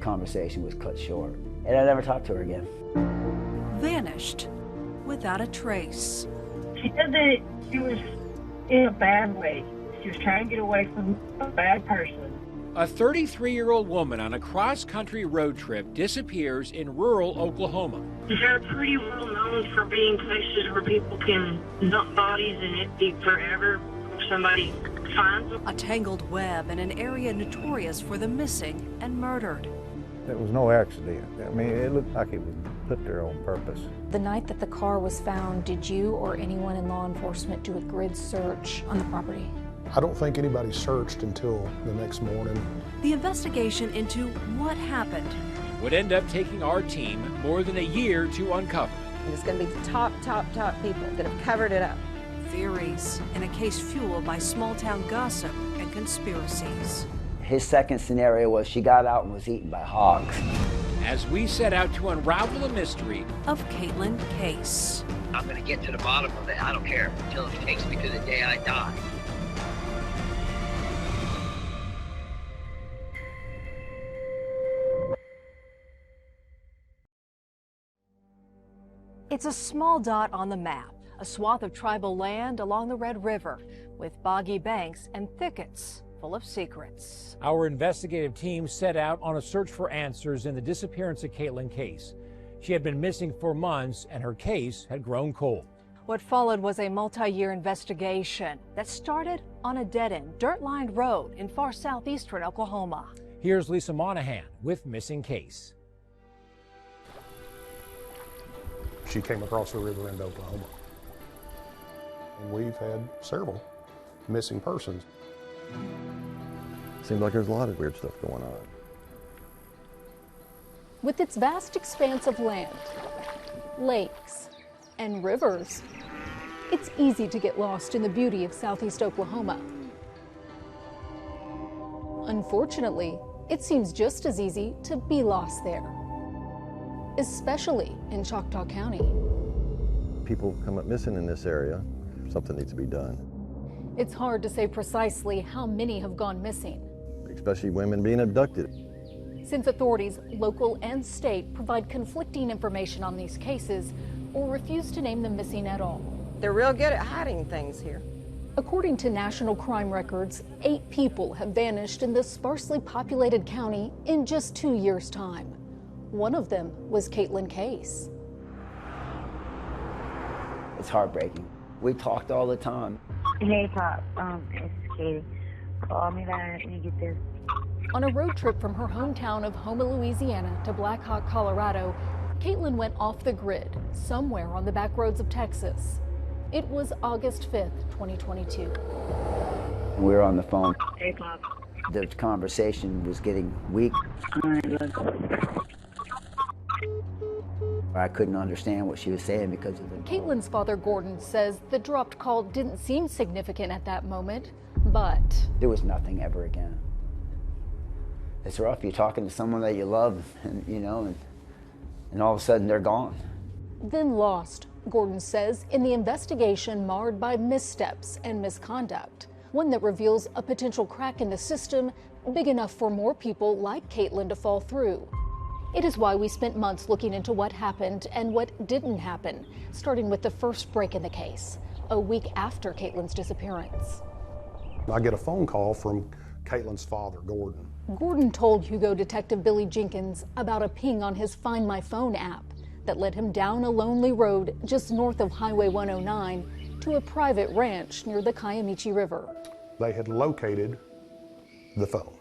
conversation was cut short, and I never talked to her again. Vanished without a trace. She said that she was in a bad way. She was trying to get away from a bad person. A 33-year-old woman on a cross-country road trip disappears in rural Oklahoma. They're pretty well known for being places where people can dump bodies and it be forever before somebody finds them. A tangled web in an area notorious for the missing and murdered. It was no accident. I mean, it looked like it was put there on purpose. The night that the car was found, did you or anyone in law enforcement do a grid search on the property? I don't think anybody searched until the next morning. The investigation into what happened would end up taking our team more than a year to uncover. And it's going to be the top people that have covered it up. Theories in a case fueled by small-town gossip and conspiracies. His second scenario was she got out and was eaten by hogs. As we set out to unravel the mystery of Caitlyn Case. I'm going to get to the bottom of it. I don't care until it takes me to the day I die. It's a small dot on the map, a swath of tribal land along the Red River, with boggy banks and thickets full of secrets. Our investigative team set out on a search for answers in the disappearance of Caitlyn Case. She had been missing for months, and her case had grown cold. What followed was a multi-year investigation that started on a dead-end, dirt-lined road in far southeastern Oklahoma. Here's Lisa Monahan with Missing Case. She came across the river into Oklahoma. And we've had several missing persons. Seems like there's a lot of weird stuff going on. With its vast expanse of land, lakes, and rivers, it's easy to get lost in the beauty of southeast Oklahoma. Unfortunately, it seems just as easy to be lost there, especially in Choctaw County. People come up missing in this area. Something needs to be done. It's hard to say precisely how many have gone missing, especially women being abducted. Since authorities, local and state, provide conflicting information on these cases or refuse to name them missing at all. They're real good at hiding things here. According to national crime records, 8 people have vanished in this sparsely populated county in just 2 years' time. One of them was Caitlyn Case. It's heartbreaking. We talked all the time. Hey, Pop. It's Katie. Call me back when you get this. On a road trip from her hometown of Houma, Louisiana to Black Hawk, Colorado, Caitlyn went off the grid somewhere on the back roads of Texas. It was August 5th, 2022. We were on the phone. Hey, Pop. The conversation was getting weak. All right, let's go. I couldn't understand what she was saying because of the... Caitlyn's father, Gordon, says the dropped call didn't seem significant at that moment, but... there was nothing ever again. It's rough. You're talking to someone that you love, and you know, and all of a sudden they're gone. Then lost, Gordon says, in the investigation marred by missteps and misconduct, one that reveals a potential crack in the system big enough for more people like Caitlyn to fall through. It is why we spent months looking into what happened and what didn't happen, starting with the first break in the case, a week after Caitlyn's disappearance. I get a phone call from Caitlyn's father, Gordon. Gordon told Hugo Detective Billy Jenkins about a ping on his Find My Phone app that led him down a lonely road just north of Highway 109 to a private ranch near the Kiamichi River. They had located the phone,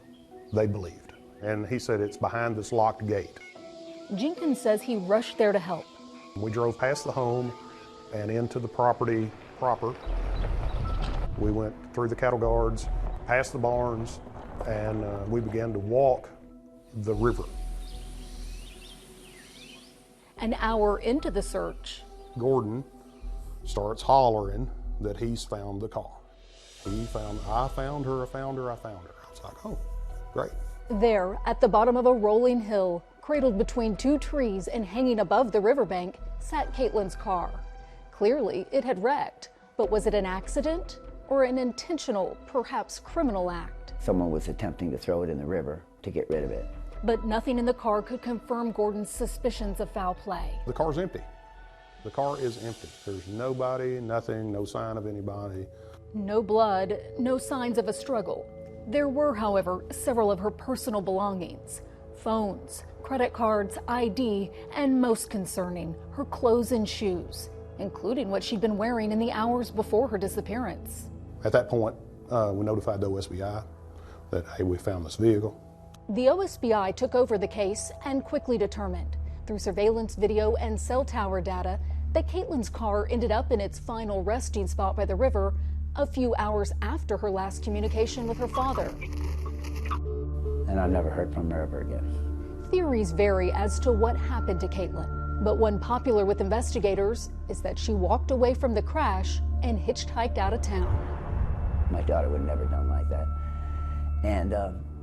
they believed. And he said it's behind this locked gate. Jenkins says he rushed there to help. We drove past the home and into the property proper. We went through the cattle guards, past the barns, and we began to walk the river. An hour into the search, Gordon starts hollering that he's found the car. I found her. I was like, oh, great. There, at the bottom of a rolling hill, cradled between 2 trees and hanging above the riverbank, sat Caitlyn's car. Clearly, it had wrecked, but was it an accident or an intentional, perhaps criminal act? Someone was attempting to throw it in the river to get rid of it. But nothing in the car could confirm Gordon's suspicions of foul play. The car's empty. The car is empty. There's nobody, nothing, no sign of anybody. No blood, no signs of a struggle. There were, however, several of her personal belongings: phones, credit cards, ID, and most concerning, her clothes and shoes, including what she'd been wearing in the hours before her disappearance. At that point, we notified the OSBI that, hey, we found this vehicle. The OSBI took over the case and quickly determined, through surveillance video and cell tower data, that Caitlyn's car ended up in its final resting spot by the river a few hours after her last communication with her father. And I never heard from her ever again. Theories vary as to what happened to Caitlyn, but one popular with investigators is that she walked away from the crash and hitchhiked out of town. My daughter would have never done like that. And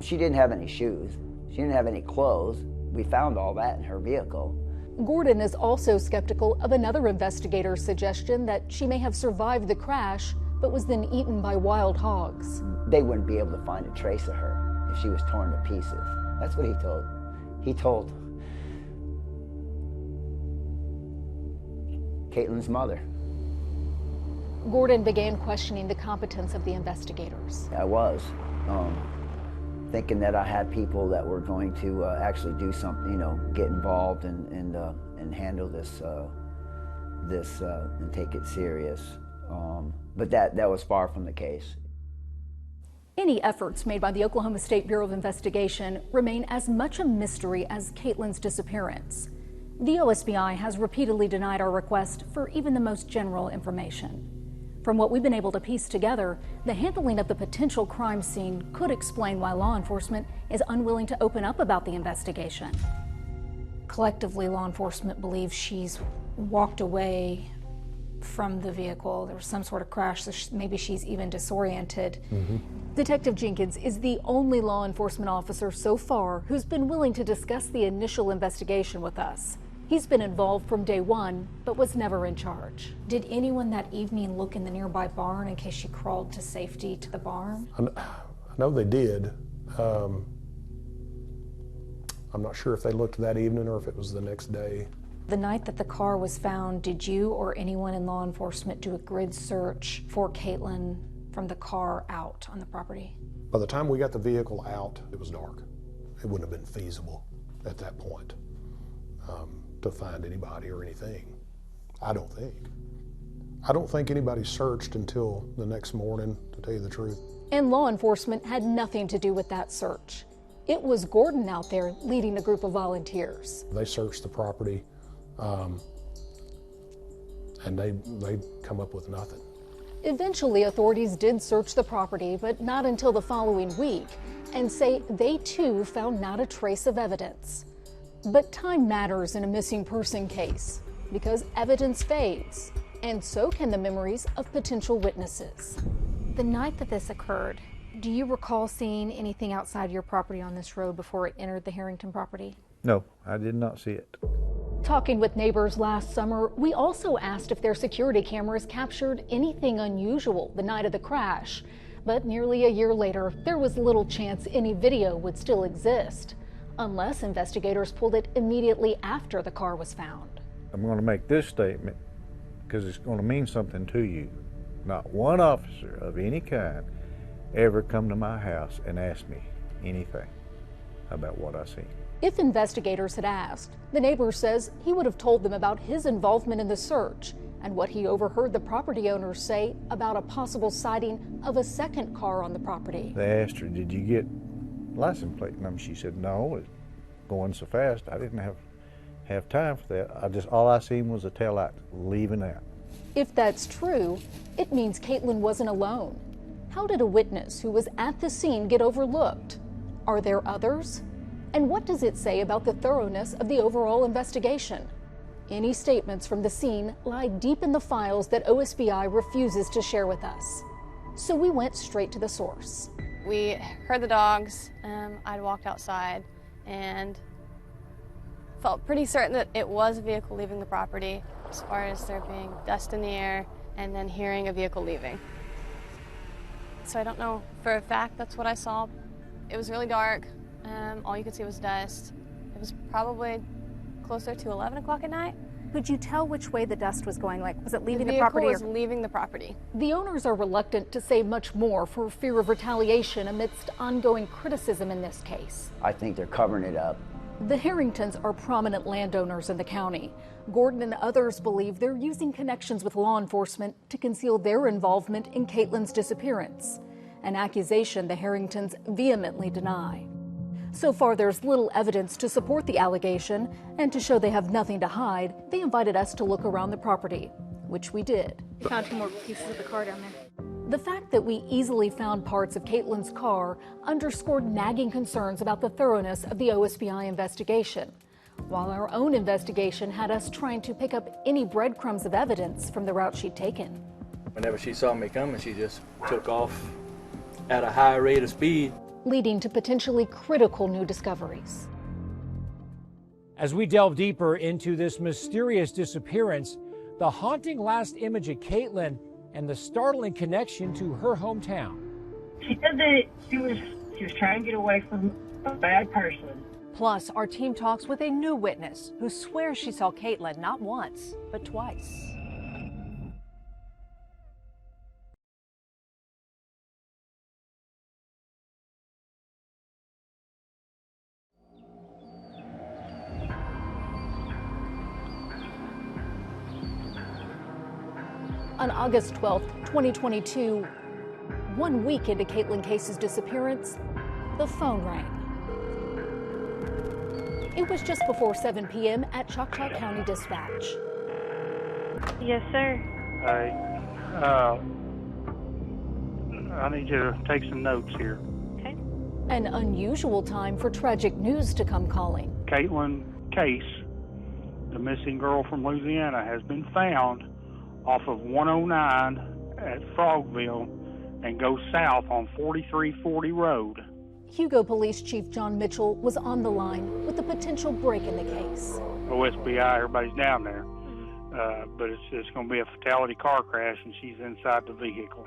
she didn't have any shoes. She didn't have any clothes. We found all that in her vehicle. Gordon is also skeptical of another investigator's suggestion that she may have survived the crash, but was then eaten by wild hogs. They wouldn't be able to find a trace of her if she was torn to pieces. That's what he told. He told Caitlyn's mother. Gordon began questioning the competence of the investigators. I was thinking that I had people that were going to actually do something, get involved and handle this and take it serious. But that was far from the case. Any efforts made by the Oklahoma State Bureau of Investigation remain as much a mystery as Caitlyn's disappearance. The OSBI has repeatedly denied our request for even the most general information. From what we've been able to piece together, the handling of the potential crime scene could explain why law enforcement is unwilling to open up about the investigation. Collectively, law enforcement believes she's walked away from the vehicle. There was some sort of crash, so maybe she's even disoriented. Detective Jenkins is the only law enforcement officer so far who's been willing to discuss the initial investigation with us. He's been involved from day one, but was never in charge. Did anyone that evening look in the nearby barn in case she crawled to safety to the barn? I know they did. I'm not sure if they looked that evening or if it was the next day. The night that the car was found, did you or anyone in law enforcement do a grid search for Caitlyn from the car out on the property? By the time we got the vehicle out, it was dark. It wouldn't have been feasible at that point to find anybody or anything, I don't think. I don't think anybody searched until the next morning, to tell you the truth. And law enforcement had nothing to do with that search. It was Gordon out there leading a group of volunteers. They searched the property, and they come up with nothing. Eventually, authorities did search the property, but not until the following week, and say they too found not a trace of evidence. But time matters in a missing person case, because evidence fades, and so can the memories of potential witnesses. The night that this occurred, do you recall seeing anything outside your property on this road before it entered the Harrington property? No, I did not see it. Talking with neighbors last summer, we also asked if their security cameras captured anything unusual the night of the crash. But nearly a year later, there was little chance any video would still exist, unless investigators pulled it immediately after the car was found. I'm going to make this statement because it's going to mean something to you. Not one officer of any kind ever come to my house and ask me anything about what I seen. If investigators had asked, the neighbor says he would have told them about his involvement in the search and what he overheard the property owners say about a possible sighting of a second car on the property. They asked her, did you get license plate number? She said, no, it's going so fast, I didn't have time for that. All I seen was a taillight leaving out. If that's true, it means Caitlyn wasn't alone. How did a witness who was at the scene get overlooked? Are there others? And what does it say about the thoroughness of the overall investigation? Any statements from the scene lie deep in the files that OSBI refuses to share with us. So we went straight to the source. We heard the dogs. I'd walked outside and felt pretty certain that it was a vehicle leaving the property, as far as there being dust in the air and then hearing a vehicle leaving. So I don't know for a fact that's what I saw. It was really dark. All you could see was dust. It was probably closer to 11 o'clock at night. Could you tell which way the dust was going? Like, was it leaving the vehicle property? was leaving the property. The owners are reluctant to say much more for fear of retaliation amidst ongoing criticism in this case. I think they're covering it up. The Harringtons are prominent landowners in the county. Gordon and others believe they're using connections with law enforcement to conceal their involvement in Caitlyn's disappearance, an accusation the Harringtons vehemently deny. So far, there's little evidence to support the allegation, and to show they have nothing to hide, they invited us to look around the property, which we did. We found 2 more pieces of the car down there. The fact that we easily found parts of Caitlyn's car underscored nagging concerns about the thoroughness of the OSBI investigation, while our own investigation had us trying to pick up any breadcrumbs of evidence from the route she'd taken. Whenever she saw me coming, she just took off at a high rate of speed, leading to potentially critical new discoveries. As we delve deeper into this mysterious disappearance, the haunting last image of Caitlyn, and the startling connection to her hometown. She said that she was trying to get away from a bad person. Plus, our team talks with a new witness who swears she saw Caitlyn not once, but twice. On August 12, 2022, 1 week into Caitlyn Case's disappearance, the phone rang. It was just before 7 p.m. at Choctaw County Dispatch. Yes, sir. I need you to take some notes here. Okay. An unusual time for tragic news to come calling. Caitlyn Case, the missing girl from Louisiana, has been found off of 109 at Frogville and goes south on 4340 Road. Hugo Police Chief John Mitchell was on the line with a potential break in the case. OSBI, everybody's down there, but it's going to be a fatality car crash and she's inside the vehicle.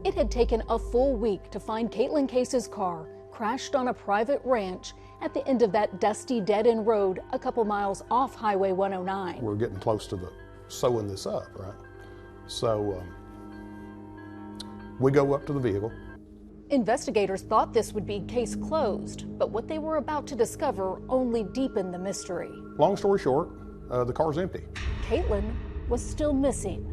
It had taken a full week to find Caitlyn Case's car crashed on a private ranch at the end of that dusty dead-end road a couple miles off Highway 109. We're getting close to the sewing this up, right? So we go up to the vehicle. Investigators thought this would be case closed, but what they were about to discover only deepened the mystery. Long story short, the car's empty. Caitlyn was still missing.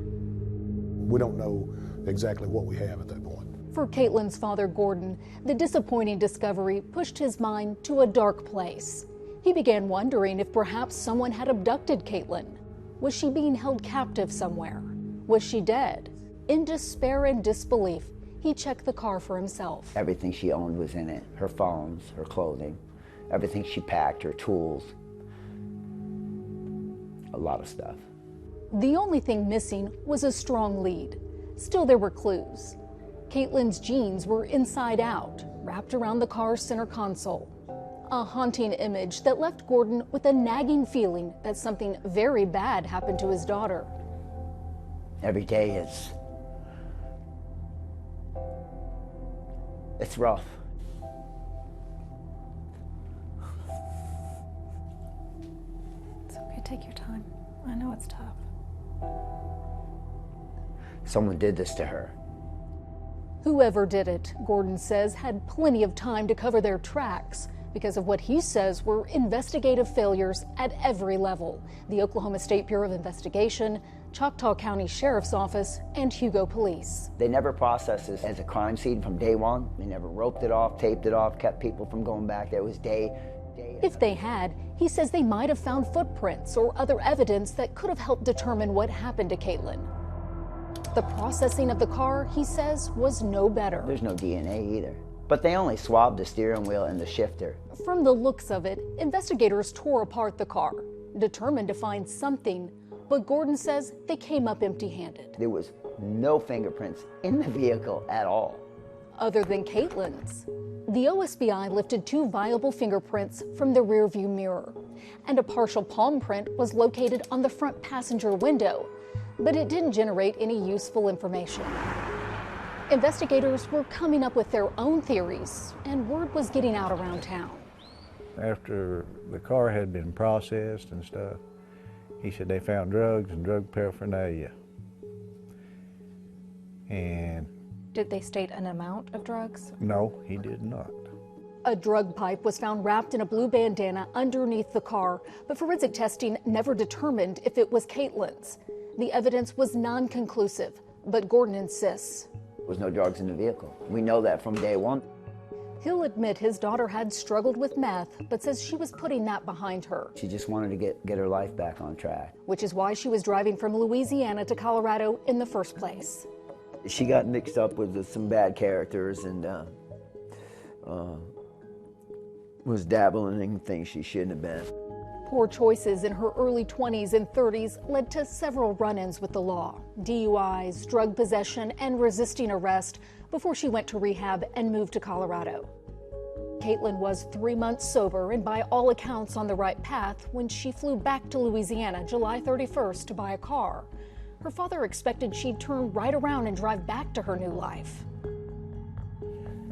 We don't know exactly what we have at that point. For Caitlyn's father, Gordon, the disappointing discovery pushed his mind to a dark place. He began wondering if perhaps someone had abducted Caitlyn. Was she being held captive somewhere? Was she dead? In despair and disbelief, he checked the car for himself. Everything she owned was in it. Her phones, her clothing, everything she packed, her tools. A lot of stuff. The only thing missing was a strong lead. Still, there were clues. Caitlyn's jeans were inside out, wrapped around the car's center console. A haunting image that left Gordon with a nagging feeling that something very bad happened to his daughter. Every day it's rough. It's okay, take your time. I know it's tough. Someone did this to her. Whoever did it, Gordon says, had plenty of time to cover their tracks because of what he says were investigative failures at every level. The Oklahoma State Bureau of Investigation, Choctaw County Sheriff's Office, and Hugo Police. They never processed this as a crime scene from day one. They never roped it off, taped it off, kept people from going back there. It was day. If they had, he says they might have found footprints or other evidence that could have helped determine what happened to Caitlyn. The processing of the car, he says, was no better. There's no DNA either. But they only swabbed the steering wheel and the shifter. From the looks of it, investigators tore apart the car, determined to find something, but Gordon says they came up empty-handed. There was no fingerprints in the vehicle at all. Other than Caitlyn's. The OSBI lifted 2 viable fingerprints from the rearview mirror, and a partial palm print was located on the front passenger window, but it didn't generate any useful information. Investigators were coming up with their own theories, and word was getting out around town. After the car had been processed and stuff, he said they found drugs and drug paraphernalia. And did they state an amount of drugs? no, he did not. A drug pipe was found wrapped in a blue bandana underneath the car, but forensic testing never determined if it was Caitlyn's. The evidence was non-conclusive, but Gordon insists. There was no drugs in the vehicle. We know that from day one. He'll admit his daughter had struggled with meth, but says she was putting that behind her. She just wanted to get her life back on track. Which is why she was driving from Louisiana to Colorado in the first place. She got mixed up with some bad characters and was dabbling in things she shouldn't have been. Poor choices in her early 20s and 30s led to several run-ins with the law, DUIs, drug possession, and resisting arrest before she went to rehab and moved to Colorado. Caitlyn was 3 months sober and by all accounts on the right path when she flew back to Louisiana July 31st to buy a car. Her father expected she'd turn right around and drive back to her new life.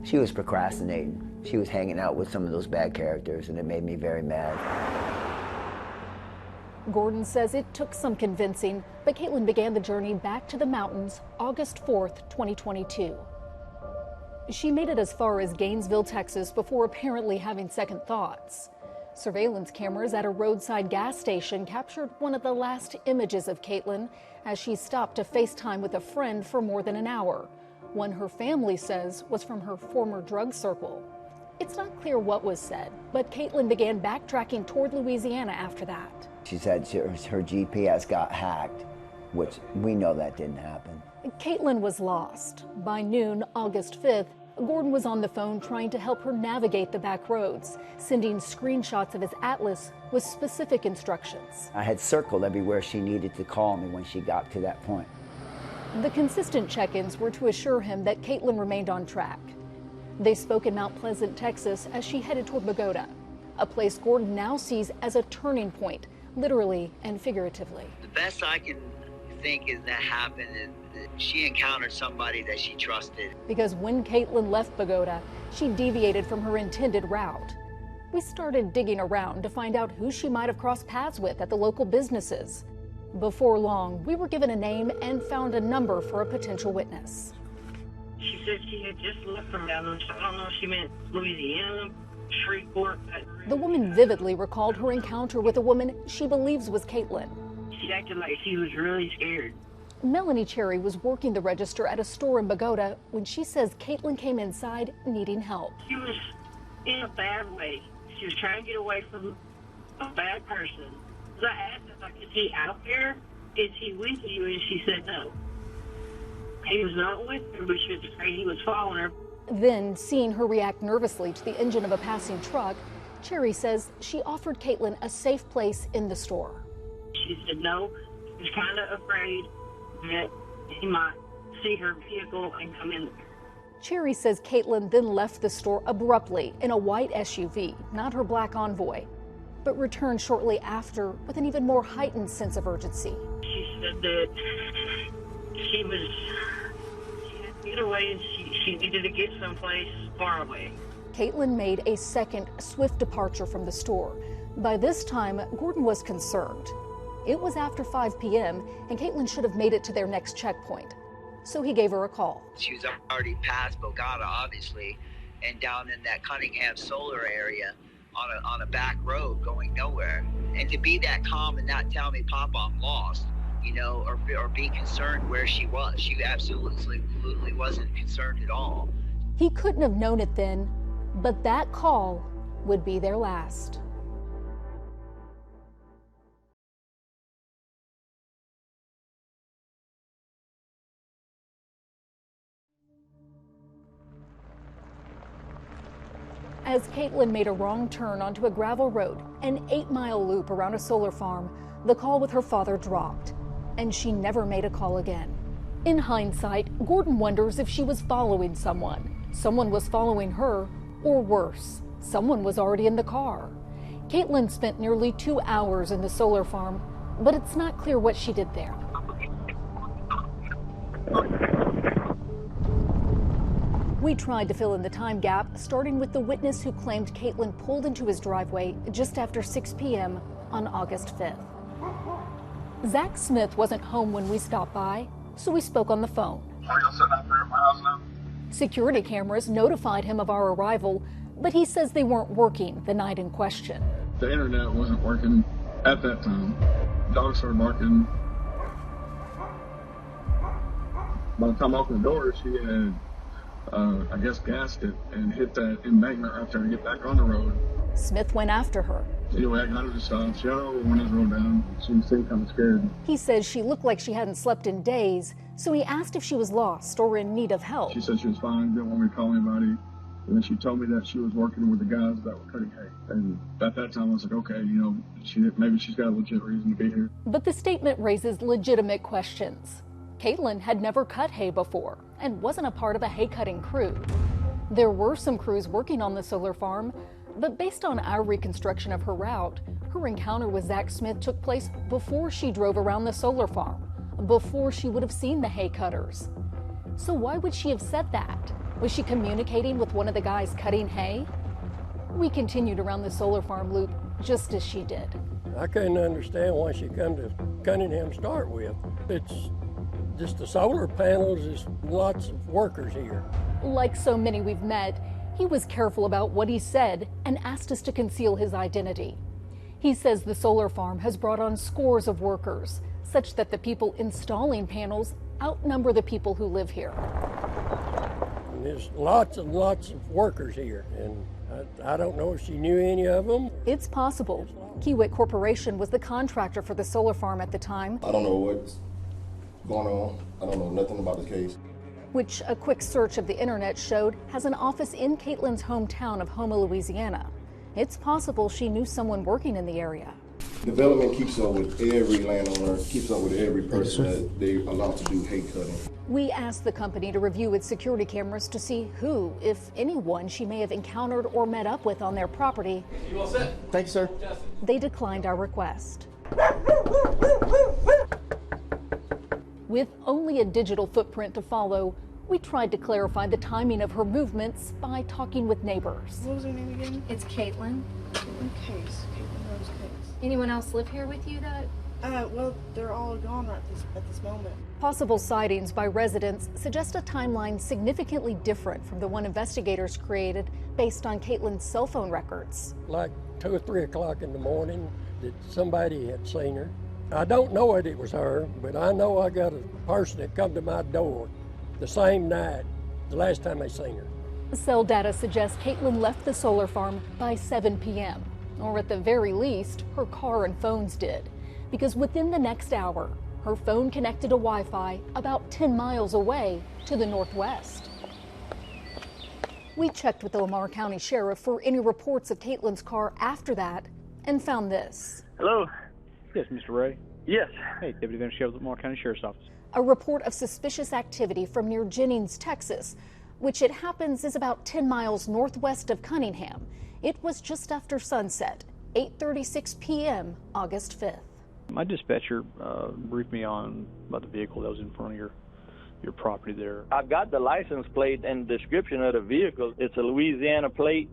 She was procrastinating. She was hanging out with some of those bad characters, and it made me very mad. Gordon says it took some convincing, but Caitlyn began the journey back to the mountains August 4th, 2022. She made it as far as Gainesville, Texas, before apparently having second thoughts. Surveillance cameras at a roadside gas station captured one of the last images of Caitlyn as she stopped to FaceTime with a friend for more than an hour. One her family says was from her former drug circle. It's not clear what was said, but Caitlyn began backtracking toward Louisiana after that. She said her GPS got hacked, which we know that didn't happen. Caitlyn was lost. By noon, August 5th, Gordon was on the phone trying to help her navigate the back roads, sending screenshots of his atlas with specific instructions. I had circled everywhere she needed to call me when she got to that point. The consistent check-ins were to assure him that Caitlyn remained on track. They spoke in Mount Pleasant, Texas, as she headed toward Bogota, a place Gordon now sees as a turning point, literally and figuratively. The best I can think is that happened is that she encountered somebody that she trusted. Because when Caitlyn left Bogota, she deviated from her intended route. We started digging around to find out who she might have crossed paths with at the local businesses. Before long, we were given a name and found a number for a potential witness. She said she had just left from down there, so I don't know if she meant Louisiana, Shreveport. The woman vividly recalled her encounter with a woman she believes was Caitlyn. She acted like she was really scared. Melanie Cherry was working the register at a store in Bogota when she says Caitlyn came inside needing help. She was in a bad way. She was trying to get away from a bad person. So I asked if I could see out there, is he with you? And she said no. He was not with her, but she was afraid he was following her. Then, seeing her react nervously to the engine of a passing truck, Cherry says she offered Caitlyn a safe place in the store. She said no. She was kind of afraid that he might see her vehicle and come in there. Cherry says Caitlyn then left the store abruptly in a white SUV, not her black Envoy, but returned shortly after with an even more heightened sense of urgency. She said that she had to get away and she needed to get someplace far away. Caitlyn made a second swift departure from the store. By this time, Gordon was concerned. It was after 5 p.m. and Caitlyn should have made it to their next checkpoint. So he gave her a call. She was already past Bogota, obviously, and down in that Cunningham Solar area on a back road going nowhere. And to be that calm and not tell me, Papa, I'm lost, you know, or be concerned where she was. She absolutely wasn't concerned at all. He couldn't have known it then, but that call would be their last. As Caitlyn made a wrong turn onto a gravel road, an 8-mile loop around a solar farm, the call with her father dropped, and she never made a call again. In hindsight, Gordon wonders if she was following someone. Someone was following her, or worse, someone was already in the car. Caitlyn spent nearly 2 hours in the solar farm, but it's not clear what she did there. We tried to fill in the time gap, starting with the witness who claimed Caitlyn pulled into his driveway just after 6 p.m. on August 5th. Zach Smith wasn't home when we stopped by, so we spoke on the phone. Are y'all sitting out there at my house now? Security cameras notified him of our arrival, but he says they weren't working the night in question. The internet wasn't working at that time. Dogs started barking. By the time I opened the door, she had, I guess, gassed it and hit that embankment right there to get back on the road. Smith went after her. Anyway, I got her to stop. She had her windows rolled down. She seemed kind of scared. He says she looked like she hadn't slept in days, so he asked if she was lost or in need of help. She said she was fine, didn't want me to call anybody. And then she told me that she was working with the guys that were cutting hay. And at that time, I was like, okay, maybe she's got a legit reason to be here. But the statement raises legitimate questions. Caitlyn had never cut hay before and wasn't a part of a hay cutting crew. There were some crews working on the solar farm, but based on our reconstruction of her route, her encounter with Zach Smith took place before she drove around the solar farm, before she would have seen the hay cutters. So why would she have said that? Was she communicating with one of the guys cutting hay? We continued around the solar farm loop just as she did. I couldn't understand why she come to Cunningham to start with. It's just the solar panels, there's lots of workers here. Like so many we've met, he was careful about what he said and asked us to conceal his identity. He says the solar farm has brought on scores of workers, such that the people installing panels outnumber the people who live here. And there's lots and lots of workers here, and I don't know if she knew any of them. It's possible. Kiewit Corporation was the contractor for the solar farm at the time. I don't know what's going on. I don't know nothing about the case. Which a quick search of the internet showed has an office in Caitlyn's hometown of Houma, Louisiana. It's possible she knew someone working in the area. Development keeps up with every landowner, keeps up with every person that they're allowed to do hay cutting. We asked the company to review its security cameras to see who, if anyone, she may have encountered or met up with on their property. You all set? Thank you, sir. They declined our request. With only a digital footprint to follow, we tried to clarify the timing of her movements by talking with neighbors. What was her name again? It's Caitlyn. Caitlyn Case. Caitlyn Rose Case. Anyone else live here with you that? Well, they're all gone at this moment. Possible sightings by residents suggest a timeline significantly different from the one investigators created based on Caitlyn's cell phone records. Like 2 or 3 o'clock in the morning that somebody had seen her. I don't know if it was her, but I know I got a person that come to my door the same night, the last time I seen her. Cell data suggests Caitlyn left the solar farm by 7 p.m., or at the very least, her car and phones did, because within the next hour, her phone connected to Wi-Fi about 10 miles away to the northwest. We checked with the Lamar County Sheriff for any reports of Caitlyn's car after that and found this. Hello? Yes, Mr. Ray. Yes. Hey, Deputy Van Sheriff of the Lamar County Sheriff's Office. A report of suspicious activity from near Jennings, Texas, which it happens is about 10 miles northwest of Cunningham. It was just after sunset, 8:36 p.m., August 5th. My dispatcher briefed me on about the vehicle that was in front of your property there. I've got the license plate and description of the vehicle. It's a Louisiana plate,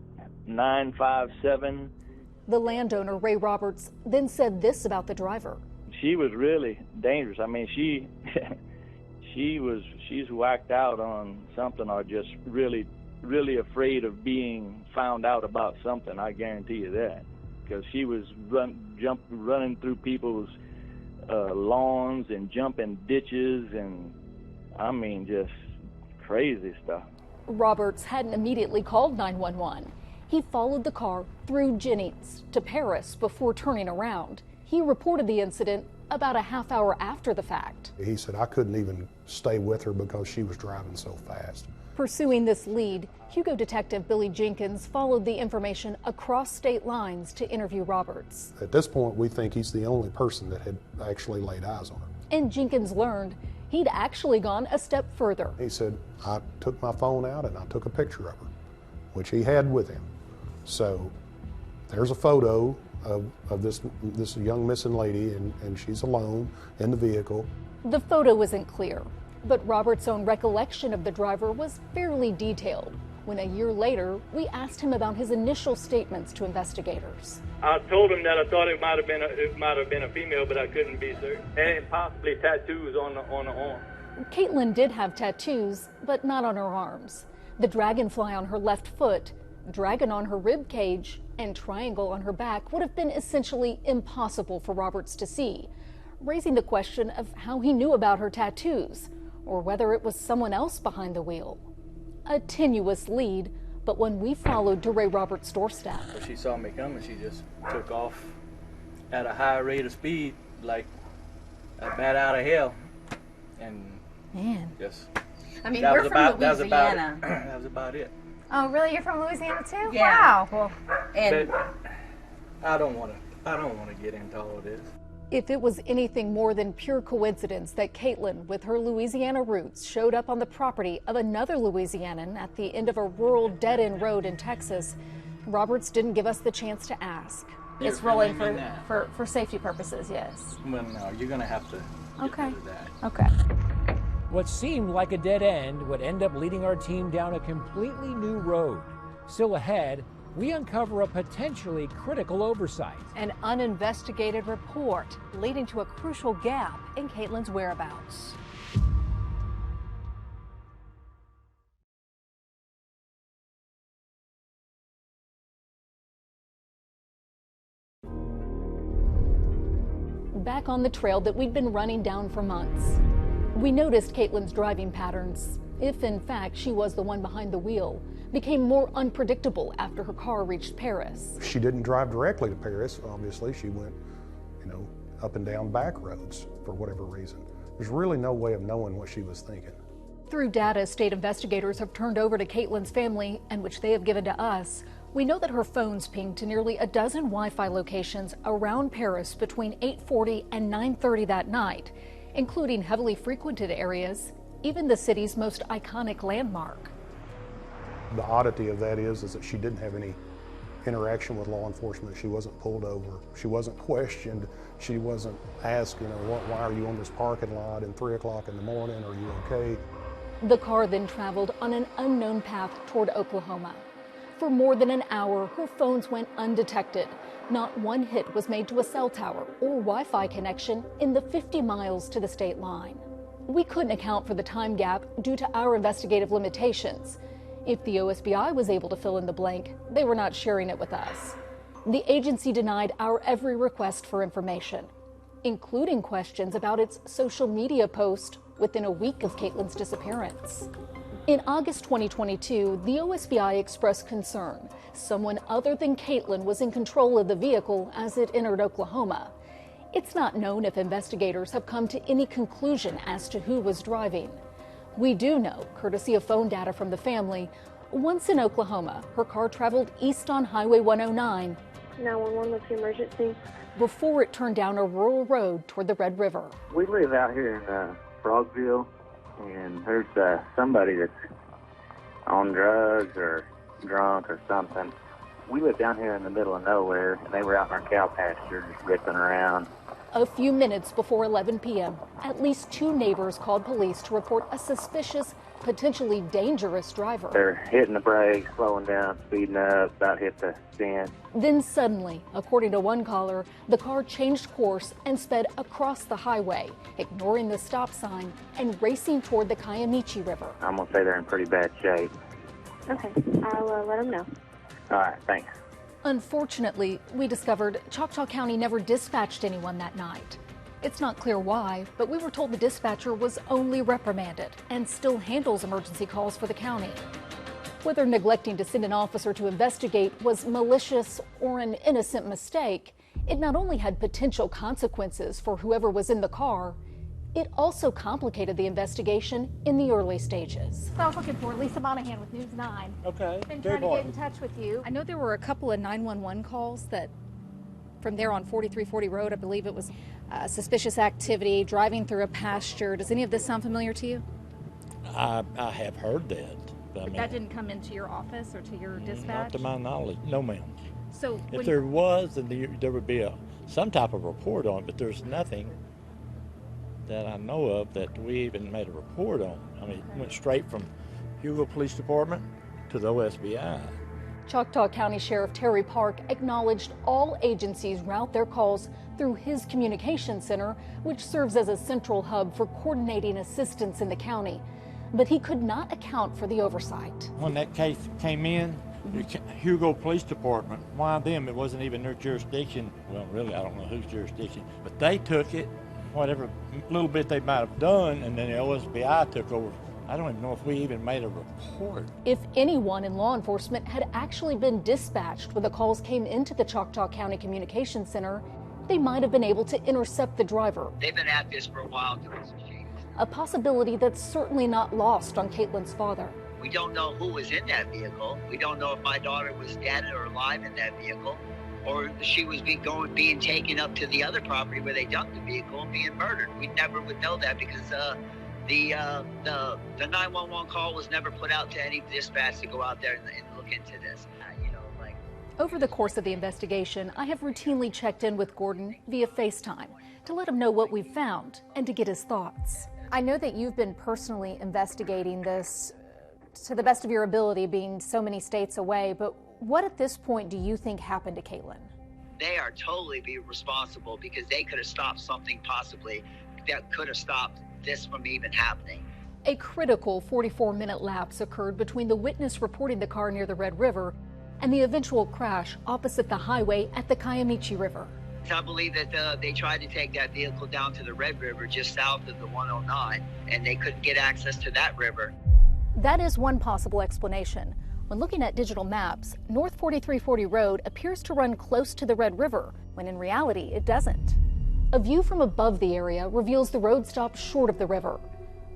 957. The landowner, Ray Roberts, then said this about the driver. She was really dangerous. I mean, she's whacked out on something, or just really, really afraid of being found out about something. I guarantee you that, because she was running through people's lawns and jumping ditches, and I mean, just crazy stuff. Roberts hadn't immediately called 911. He followed the car through Jennings to Paris before turning around. He reported the incident about a half hour after the fact. He said, I couldn't even stay with her because she was driving so fast. Pursuing this lead, Hugo Detective Billy Jenkins followed the information across state lines to interview Roberts. At this point, we think he's the only person that had actually laid eyes on her. And Jenkins learned he'd actually gone a step further. He said, I took my phone out and I took a picture of her, which he had with him. So there's a photo of this young missing lady, and she's alone in the vehicle. The photo isn't clear. But Robert's own recollection of the driver was fairly detailed. When a year later, we asked him about his initial statements to investigators. I told him that I thought it might have been a female, but I couldn't be certain, and possibly tattoos on the arm. Caitlyn did have tattoos, but not on her arms. The dragonfly on her left foot, dragon on her rib cage, and triangle on her back would have been essentially impossible for Roberts to see, raising the question of how he knew about her tattoos, or whether it was someone else behind the wheel. A tenuous lead, but when we followed to Ray Roberts' doorstep. She saw me coming, she just took off at a high rate of speed, like a bat out of hell. And man, just, I mean, we're from Louisiana. That was about it. Oh, really? You're from Louisiana too? Yeah. Wow. Well, and but I don't want to get into all of this. If it was anything more than pure coincidence that Caitlyn, with her Louisiana roots, showed up on the property of another Louisianan at the end of a rural dead-end road in Texas, Roberts didn't give us the chance to ask. it's rolling for safety purposes, yes. Well, no, you're going to have to get rid of that. Okay. What seemed like a dead end would end up leading our team down a completely new road. Still ahead, we uncover a potentially critical oversight. An uninvestigated report leading to a crucial gap in Caitlyn's whereabouts. Back on the trail that we'd been running down for months, we noticed Caitlyn's driving patterns, if in fact she was the one behind the wheel, became more unpredictable after her car reached Paris. She didn't drive directly to Paris, obviously. She went, up and down back roads for whatever reason. There's really no way of knowing what she was thinking. Through data state investigators have turned over to Caitlyn's family and which they have given to us, we know that her phones pinged to nearly a dozen Wi-Fi locations around Paris between 8:40 and 9:30 that night, including heavily frequented areas, even the city's most iconic landmark. The oddity of that is that she didn't have any interaction with law enforcement. She wasn't pulled over. She wasn't questioned. She wasn't asked, why are you on this parking lot at 3 o'clock in the morning? Are you okay? The car then traveled on an unknown path toward Oklahoma. For more than an hour, her phones went undetected. Not one hit was made to a cell tower or Wi-Fi connection in the 50 miles to the state line. We couldn't account for the time gap due to our investigative limitations. If the OSBI was able to fill in the blank, they were not sharing it with us. The agency denied our every request for information, including questions about its social media post within a week of Caitlyn's disappearance. In August 2022, the OSBI expressed concern someone other than Caitlyn was in control of the vehicle as it entered Oklahoma. It's not known if investigators have come to any conclusion as to who was driving. We do know, courtesy of phone data from the family, once in Oklahoma, her car traveled east on Highway 109. 911, what's the emergency? Before it turned down a rural road toward the Red River. We live out here in Frogville, and there's somebody that's on drugs or drunk or something. We live down here in the middle of nowhere, and they were out in our cow pasture just ripping around. A few minutes before 11 p.m., at least 2 neighbors called police to report a suspicious, potentially dangerous driver. They're hitting the brakes, slowing down, speeding up, about hit the fence. Then suddenly, according to one caller, the car changed course and sped across the highway, ignoring the stop sign and racing toward the Kiamichi River. I'm going to say they're in pretty bad shape. Okay, I'll let them know. All right, thanks. Unfortunately, we discovered Choctaw County never dispatched anyone that night. It's not clear why, but we were told the dispatcher was only reprimanded and still handles emergency calls for the county. Whether neglecting to send an officer to investigate was malicious or an innocent mistake, it not only had potential consequences for whoever was in the car, it also complicated the investigation in the early stages. So I was looking for Lisa Monahan with News 9. Okay. Been trying to get in touch with you. I know there were a couple of 911 calls that from there on 4340 Road, I believe it was suspicious activity, driving through a pasture. Does any of this sound familiar to you? I have heard that. But that didn't come into your office or to your dispatch? Not to my knowledge, no ma'am. So if there was, then there would be some type of report on it, but there's nothing that I know of that we even made a report on. I mean, it went straight from Hugo Police Department to the OSBI. Choctaw County Sheriff Terry Park acknowledged all agencies route their calls through his communication center, which serves as a central hub for coordinating assistance in the county. But he could not account for the oversight. When that case came in, the Hugo Police Department, why them? It wasn't even their jurisdiction. Well, really, I don't know whose jurisdiction, but they took it, whatever little bit they might have done, and then the OSBI took over. I don't even know if we even made a report. If anyone in law enforcement had actually been dispatched when the calls came into the Choctaw County Communication Center, they might have been able to intercept the driver. They've been at this for a while doing some changes. A possibility that's certainly not lost on Caitlyn's father. We don't know who was in that vehicle. We don't know if my daughter was dead or alive in that vehicle, or she was being taken up to the other property where they dumped the vehicle and being murdered. We never would know that because the 911 call was never put out to any dispatch to go out there and look into this. Over the course of the investigation, I have routinely checked in with Gordon via FaceTime to let him know what we've found and to get his thoughts. I know that you've been personally investigating this to the best of your ability, being so many states away, but what at this point do you think happened to Caitlyn? They are totally be responsible because they could have stopped something possibly that could have stopped this from even happening. A critical 44-minute lapse occurred between the witness reporting the car near the Red River and the eventual crash opposite the highway at the Kiamichi River. I believe that they tried to take that vehicle down to the Red River just south of the 109, and they couldn't get access to that river. That is one possible explanation. When looking at digital maps, North 4340 Road appears to run close to the Red River, when in reality it doesn't. A view from above the area reveals the road stops short of the river.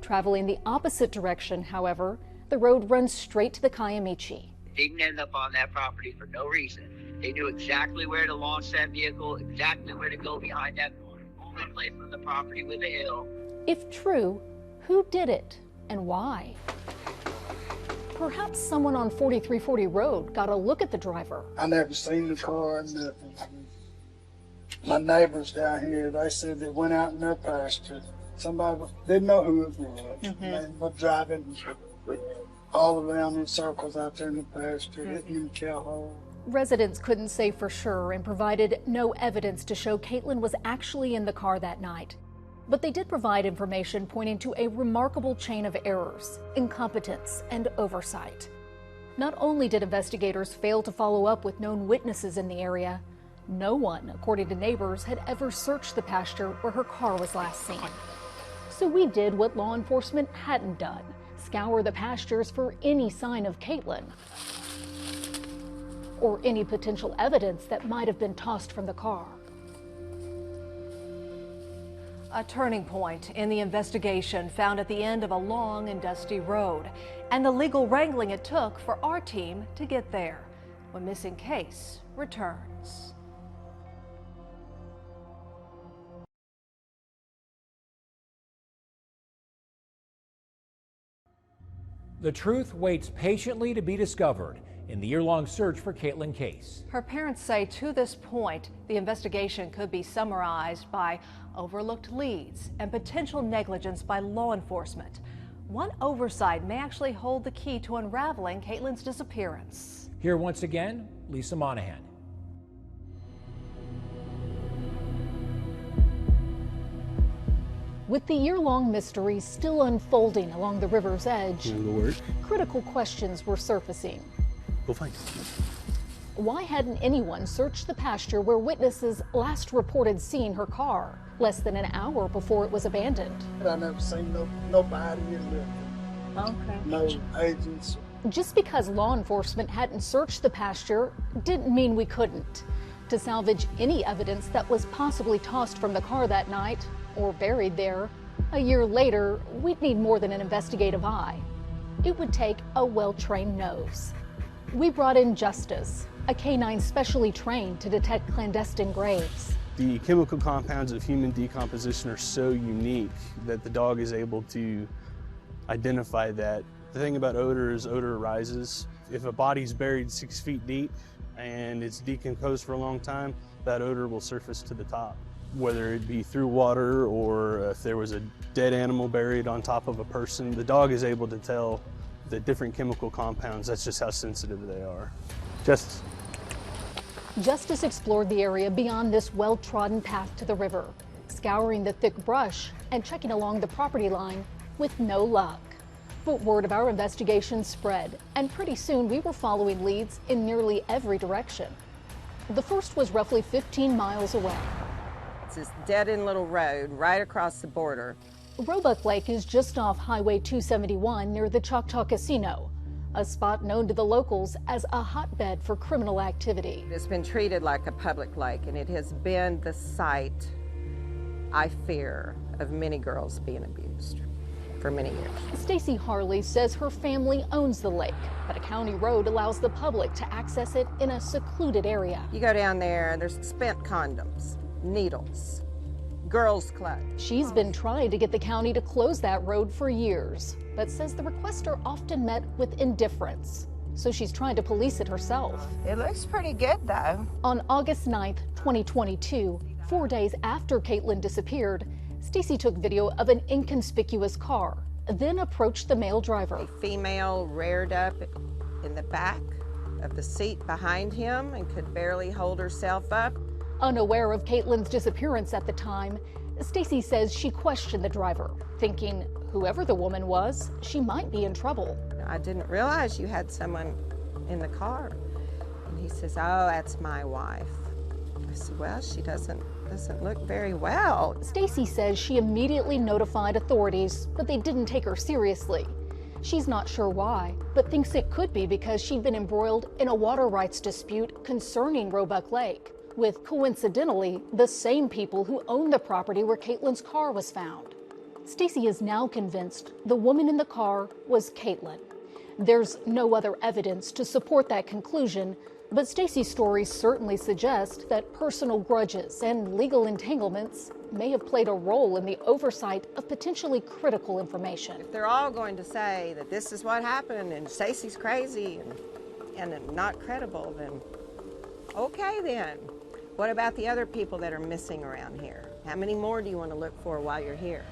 Traveling the opposite direction, however, the road runs straight to the Kiamichi. Didn't end up on that property for no reason. They knew exactly where to launch that vehicle, exactly where to go behind that moving away from the property with the hill. If true, who did it and why? Perhaps someone on 4340 Road got a look at the driver. I never seen the car or nothing. My neighbors down here, they said they went out in their pasture. Somebody didn't know who it was. They were driving all around in circles out there in the pasture, hitting in the cow hole. Residents couldn't say for sure and provided no evidence to show Caitlyn was actually in the car that night. But they did provide information pointing to a remarkable chain of errors, incompetence, and oversight. Not only did investigators fail to follow up with known witnesses in the area, no one, according to neighbors, had ever searched the pasture where her car was last seen. So we did what law enforcement hadn't done: scour the pastures for any sign of Caitlyn or any potential evidence that might have been tossed from the car. A turning point in the investigation found at the end of a long and dusty road, and the legal wrangling it took for our team to get there. When Missing Case returns. The truth waits patiently to be discovered in the year-long search for Caitlyn Case. Her parents say to this point, the investigation could be summarized by overlooked leads and potential negligence by law enforcement. One oversight may actually hold the key to unraveling Caitlyn's disappearance. Here once again, Lisa Monahan. With the year-long mystery still unfolding along the river's edge, critical questions were surfacing. Go find it. Why hadn't anyone searched the pasture where witnesses last reported seeing her car less than an hour before it was abandoned? I never seen nobody in there. No agents. Just because law enforcement hadn't searched the pasture didn't mean we couldn't. To salvage any evidence that was possibly tossed from the car that night or buried there, a year later, we'd need more than an investigative eye. It would take a well-trained nose. We brought in Justice, a canine specially trained to detect clandestine graves. The chemical compounds of human decomposition are so unique that the dog is able to identify that. The thing about odor is odor arises. If a body's buried 6 feet deep and it's decomposed for a long time, that odor will surface to the top. whether it be through water or if there was a dead animal buried on top of a person. The dog is able to tell the different chemical compounds. That's just how sensitive they are. Justice explored the area beyond this well-trodden path to the river, scouring the thick brush and checking along the property line with no luck. But word of our investigation spread, and pretty soon we were following leads in nearly every direction. The first was roughly 15 miles away. It's this dead-end little road right across the border. Roebuck Lake is just off Highway 271 near the Choctaw Casino, a spot known to the locals as a hotbed for criminal activity. It's been treated like a public lake, and it has been the site, I fear, of many girls being abused for many years. Stacy Harley says her family owns the lake, but a county road allows the public to access it in a secluded area. You go down there, and there's spent condoms, needles, girls' clothes. She's been trying to get the county to close that road for years, but says the requests are often met with indifference. So she's trying to police it herself. It looks pretty good, though. On August 9th, 2022, 4 days after Caitlyn disappeared, Stacy took video of an inconspicuous car, then approached the male driver. A female reared up in the back of the seat behind him and could barely hold herself up. Unaware of Caitlyn's disappearance at the time, Stacy says she questioned the driver, thinking whoever the woman was, she might be in trouble. I didn't realize you had someone in the car. And he says, oh, that's my wife. I said, well, she doesn't look very well. Stacy says she immediately notified authorities, but they didn't take her seriously. She's not sure why, but thinks it could be because she'd been embroiled in a water rights dispute concerning Roebuck Lake, with coincidentally the same people who own the property where Caitlyn's car was found. Stacy is now convinced the woman in the car was Caitlyn. There's no other evidence to support that conclusion, but Stacy's story certainly suggests that personal grudges and legal entanglements may have played a role in the oversight of potentially critical information. If they're all going to say that this is what happened and Stacy's crazy and not credible, then okay then. What about the other people that are missing around here? How many more do you want to look for while you're here?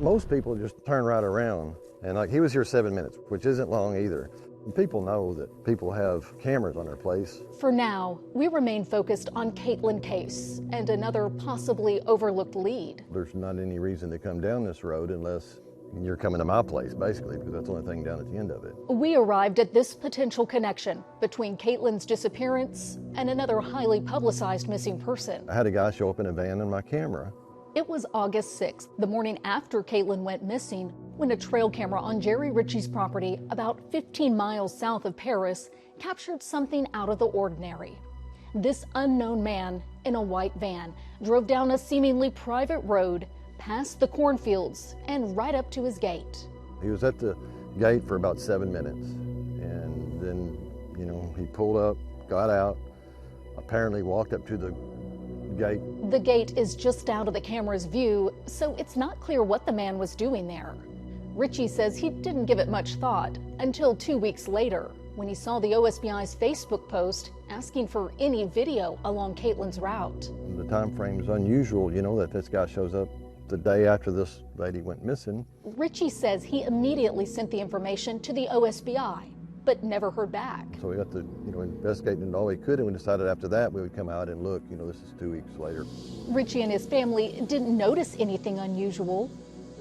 Most people just turn right around, and like he was here 7 minutes, which isn't long either. And people know that people have cameras on their place. For now, we remain focused on Caitlyn Case and another possibly overlooked lead. There's not any reason to come down this road unless you're coming to my place, basically, because that's the only thing down at the end of it. We arrived at this potential connection between Caitlyn's disappearance and another highly publicized missing person. I had a guy show up in a van on my camera. It was August 6th, the morning after Caitlyn went missing, when a trail camera on Jerry Ritchie's property about 15 miles south of Paris captured something out of the ordinary. This unknown man in a white van drove down a seemingly private road, past the cornfields, and right up to his gate. He was at the gate for about 7 minutes, and then, he pulled up, got out, apparently walked up to the gate. The gate is just out of the camera's view, so it's not clear what the man was doing there. Ritchie says he didn't give it much thought until 2 weeks later, when he saw the OSBI's Facebook post asking for any video along Caitlyn's route. The time frame is unusual, that this guy shows up the day after this lady went missing. Ritchie says he immediately sent the information to the OSBI, but never heard back. So we got to, investigating all we could, and we decided after that we would come out and look. This is 2 weeks later. Ritchie and his family didn't notice anything unusual,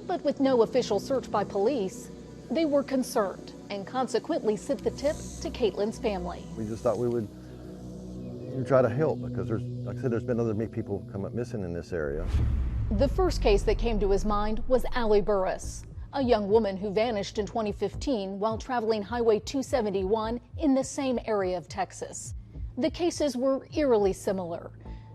but with no official search by police, they were concerned and consequently sent the tip to Caitlyn's family. We just thought we would try to help because like I said, there's been other people come up missing in this area. The first case that came to his mind was Allie Burris, a young woman who vanished in 2015 while traveling Highway 271 in the same area of Texas. The cases were eerily similar.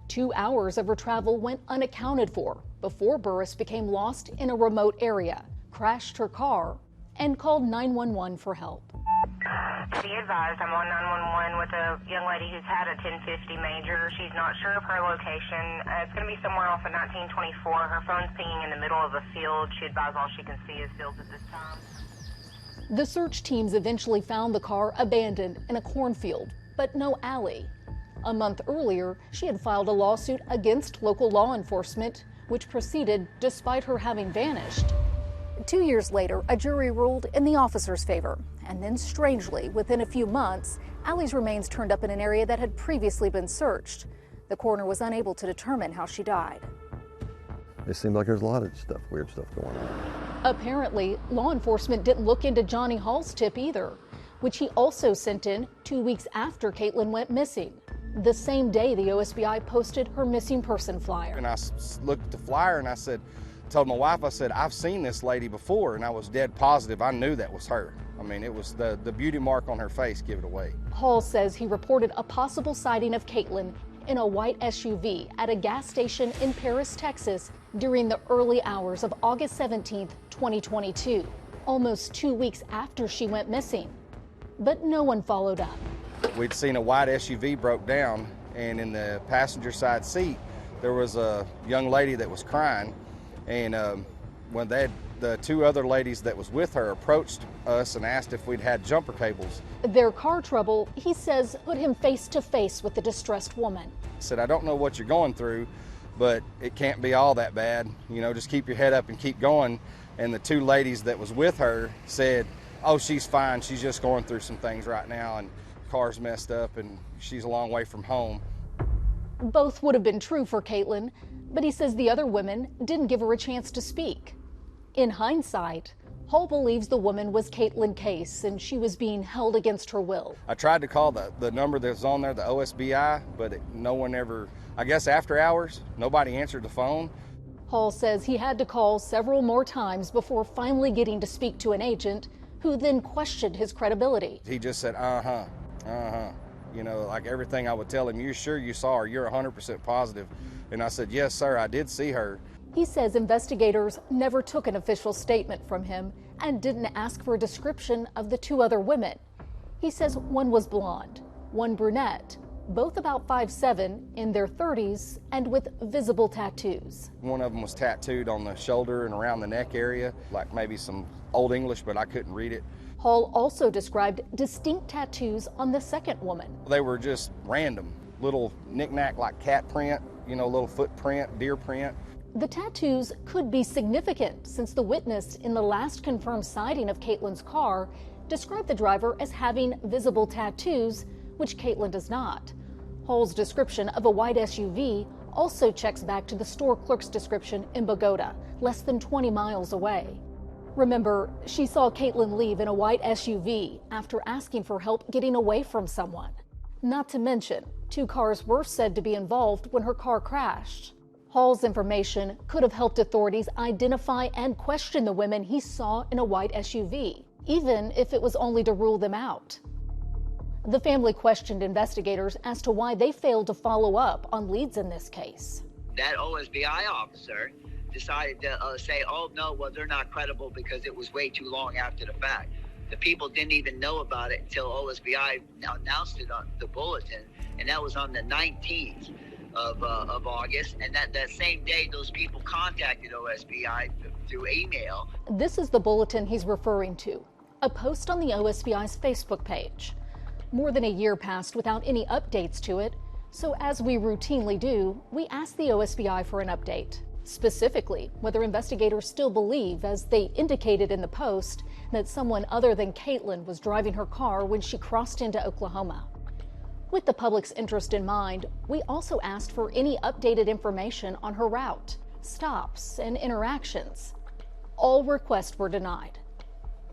2 hours of her travel went unaccounted for before Burris became lost in a remote area, crashed her car, and called 911 for help. Be advised, I'm on 911 with a young lady who's had a 1050 major. She's not sure of her location. It's going to be somewhere off of 1924. Her phone's pinging in the middle of a field. She advised all she can see is fields at this time. The search teams eventually found the car abandoned in a cornfield, but no Allie. A month earlier, she had filed a lawsuit against local law enforcement, which proceeded despite her having vanished. 2 years later, a jury ruled in the officer's favor. And then, strangely, within a few months, Allie's remains turned up in an area that had previously been searched. The coroner was unable to determine how she died. It seemed like there's a lot of stuff, weird stuff going on. Apparently, law enforcement didn't look into Johnny Hall's tip either, which he also sent in 2 weeks after Caitlyn went missing. The same day the OSBI posted her missing person flyer. And I looked at the flyer and I told my wife, I said, I've seen this lady before, and I was dead positive. I knew that was her. I mean, it was the beauty mark on her face give it away. Hall says he reported a possible sighting of Caitlyn in a white SUV at a gas station in Paris, Texas during the early hours of August 17, 2022, almost 2 weeks after she went missing. But no one followed up. We'd seen a white SUV broke down, and in the passenger side seat, there was a young lady that was crying. And when the two other ladies that was with her approached us and asked if we'd had jumper cables. Their car trouble, he says, put him face to face with the distressed woman. I said, I don't know what you're going through, but it can't be all that bad. You know, just keep your head up and keep going. And the two ladies that was with her said, oh, she's fine. She's just going through some things right now, and the car's messed up, and she's a long way from home. Both would have been true for Caitlyn, but he says the other women didn't give her a chance to speak. In hindsight, Hall believes the woman was Caitlyn Case and she was being held against her will. I tried to call the number that's on there, the OSBI, but no one ever, I guess after hours, nobody answered the phone. Hall says he had to call several more times before finally getting to speak to an agent who then questioned his credibility. He just said, you know, like everything I would tell him, you sure you saw her? You're 100% positive. And I said, yes, sir, I did see her. He says investigators never took an official statement from him and didn't ask for a description of the two other women. He says one was blonde, one brunette, both about 5'7", in their 30s, and with visible tattoos. One of them was tattooed on the shoulder and around the neck area, like maybe some Old English, but I couldn't read it. Hall also described distinct tattoos on the second woman. They were just random, little knick-knack like cat print, you know, little footprint, deer print. The tattoos could be significant since the witness in the last confirmed sighting of Caitlyn's car described the driver as having visible tattoos, which Caitlyn does not. Hall's description of a white SUV also checks back to the store clerk's description in Bogota, less than 20 miles away. Remember, she saw Caitlyn leave in a white SUV after asking for help getting away from someone. Not to mention, two cars were said to be involved when her car crashed. Hall's information could have helped authorities identify and question the women he saw in a white SUV, even if it was only to rule them out. The family questioned investigators as to why they failed to follow up on leads in this case. That OSBI officer decided to say, oh, no, well, they're not credible because it was way too long after the fact. The people didn't even know about it until OSBI announced it on the bulletin, and that was on the 19th of August. And that same day, those people contacted OSBI through email. This is the bulletin he's referring to, a post on the OSBI's Facebook page. More than a year passed without any updates to it, so as we routinely do, we asked the OSBI for an update. Specifically, whether investigators still believe, as they indicated in the post, that someone other than Caitlyn was driving her car when she crossed into Oklahoma. With the public's interest in mind, we also asked for any updated information on her route, stops, and interactions. All requests were denied.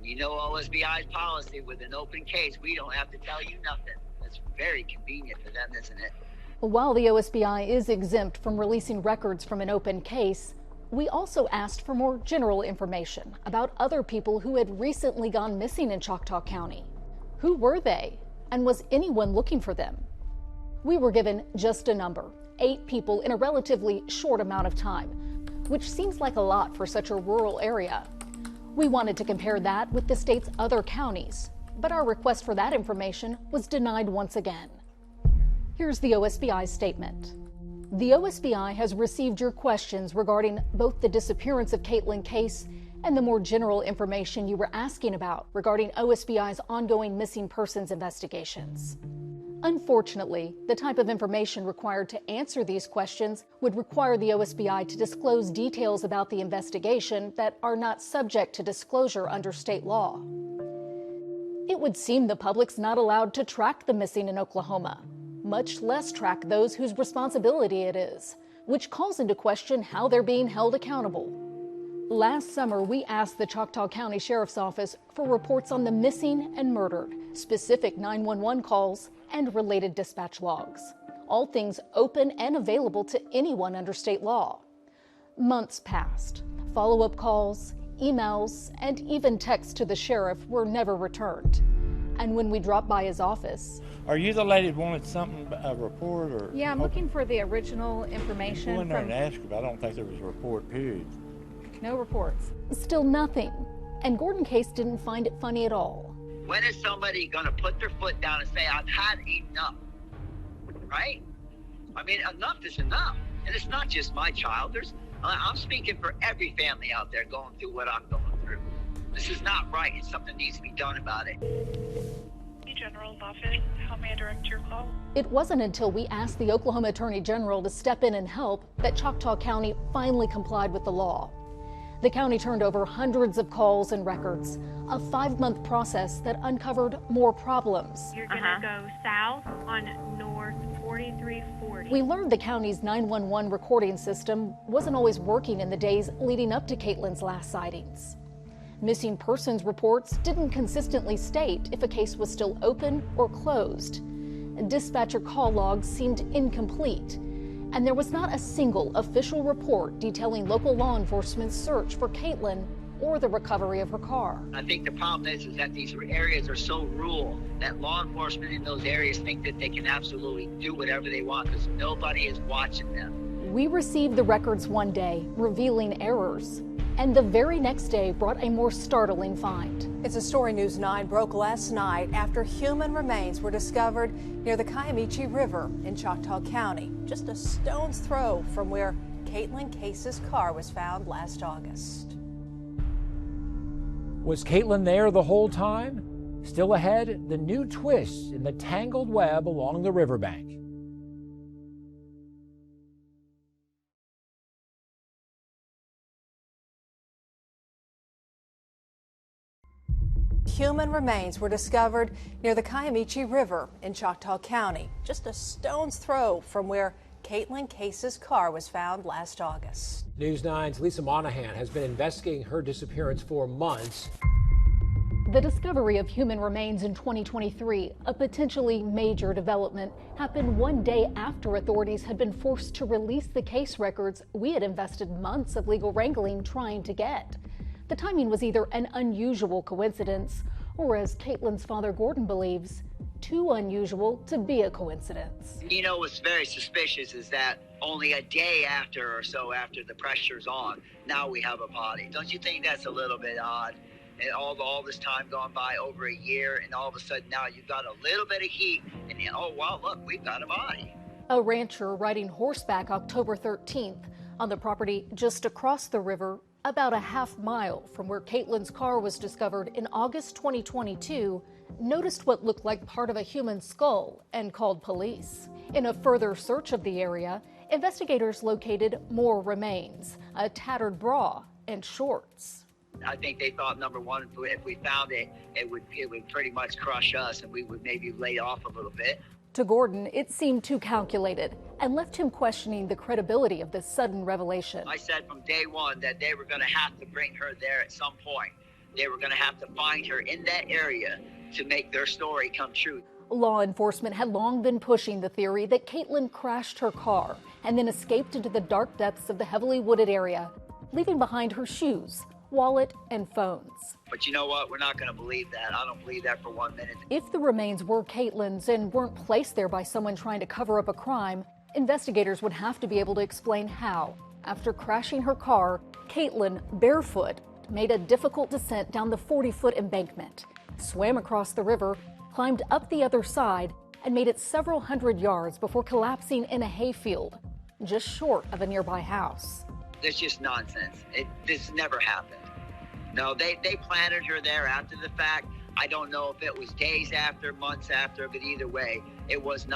You know OSBI's policy with an open case, we don't have to tell you nothing. That's very convenient for them, isn't it? While the OSBI is exempt from releasing records from an open case, we also asked for more general information about other people who had recently gone missing in Choctaw County. Who were they, and was anyone looking for them? We were given just a number, 8 people in a relatively short amount of time, which seems like a lot for such a rural area. We wanted to compare that with the state's other counties, but our request for that information was denied once again. Here's the OSBI's statement. The OSBI has received your questions regarding both the disappearance of Caitlyn Case and the more general information you were asking about regarding OSBI's ongoing missing persons investigations. Unfortunately, the type of information required to answer these questions would require the OSBI to disclose details about the investigation that are not subject to disclosure under state law. It would seem the public's not allowed to track the missing in Oklahoma, much less track those whose responsibility it is, which calls into question how they're being held accountable. Last summer, we asked the Choctaw County Sheriff's Office for reports on the missing and murdered, specific 911 calls, and related dispatch logs, all things open and available to anyone under state law. Months passed. Follow-up calls, emails, and even texts to the sheriff were never returned. And when we dropped by his office... Are you the lady that wanted something, a report, or...? Yeah, I'm looking for the original information. Go in there and ask her, but I don't think there was a report, period. No reports. Still nothing. And Gordon Case didn't find it funny at all. When is somebody going to put their foot down and say, I've had enough? Right? I mean, enough is enough. And it's not just my child. I'm speaking for every family out there going through what I'm going through. This is not right, and something needs to be done about it. General's office, how may I direct your call? It wasn't until we asked the Oklahoma Attorney General to step in and help that Choctaw County finally complied with the law. The county turned over hundreds of calls and records, a 5-month process that uncovered more problems. You're gonna go south on North 4340. We learned the county's 911 recording system wasn't always working in the days leading up to Caitlyn's last sightings. Missing persons reports didn't consistently state if a case was still open or closed. Dispatcher call logs seemed incomplete, and there was not a single official report detailing local law enforcement's search for Caitlyn or the recovery of her car. I think the problem is that these areas are so rural that law enforcement in those areas think that they can absolutely do whatever they want because nobody is watching them. We received the records one day, revealing errors, and the very next day brought a more startling find. It's a story News 9 broke last night after human remains were discovered near the Kiamichi River in Choctaw County, just a stone's throw from where Caitlyn Case's car was found last August. Was Caitlyn there the whole time? Still ahead, the new twist in the tangled web along the riverbank. Human remains were discovered near the Kiamichi River in Choctaw County, just a stone's throw from where Caitlyn Case's car was found last August. News 9's Lisa Monahan has been investigating her disappearance for months. The discovery of human remains in 2023, a potentially major development, happened one day after authorities had been forced to release the case records we had invested months of legal wrangling trying to get. The timing was either an unusual coincidence, or as Caitlyn's father Gordon believes, too unusual to be a coincidence. You know what's very suspicious is that only a day after or so after the pressure's on, now we have a body. Don't you think that's a little bit odd? And all this time gone by, over a year, and all of a sudden now you've got a little bit of heat, and oh wow, look, we've got a body. A rancher riding horseback October 13th on the property just across the river, about a half-mile from where Caitlyn's car was discovered in August 2022, noticed what looked like part of a human skull and called police. In a further search of the area, investigators located more remains, a tattered bra and shorts. I think they thought, number one, if we found it, it would pretty much crush us and we would maybe lay off a little bit. To Gordon, it seemed too calculated and left him questioning the credibility of this sudden revelation. I said from day one that they were going to have to bring her there at some point. They were going to have to find her in that area to make their story come true. Law enforcement had long been pushing the theory that Caitlyn crashed her car and then escaped into the dark depths of the heavily wooded area, leaving behind her shoes, wallet, and phones. But you know what? We're not going to believe that. I don't believe that for 1 minute. If the remains were Caitlyn's and weren't placed there by someone trying to cover up a crime, investigators would have to be able to explain how. After crashing her car, Caitlyn, barefoot, made a difficult descent down the 40-foot embankment, swam across the river, climbed up the other side, and made it several hundred yards before collapsing in a hayfield, just short of a nearby house. That's just nonsense. This never happened. No, they planted her there after the fact. I don't know if it was days after, months after, but either way, it wasn't,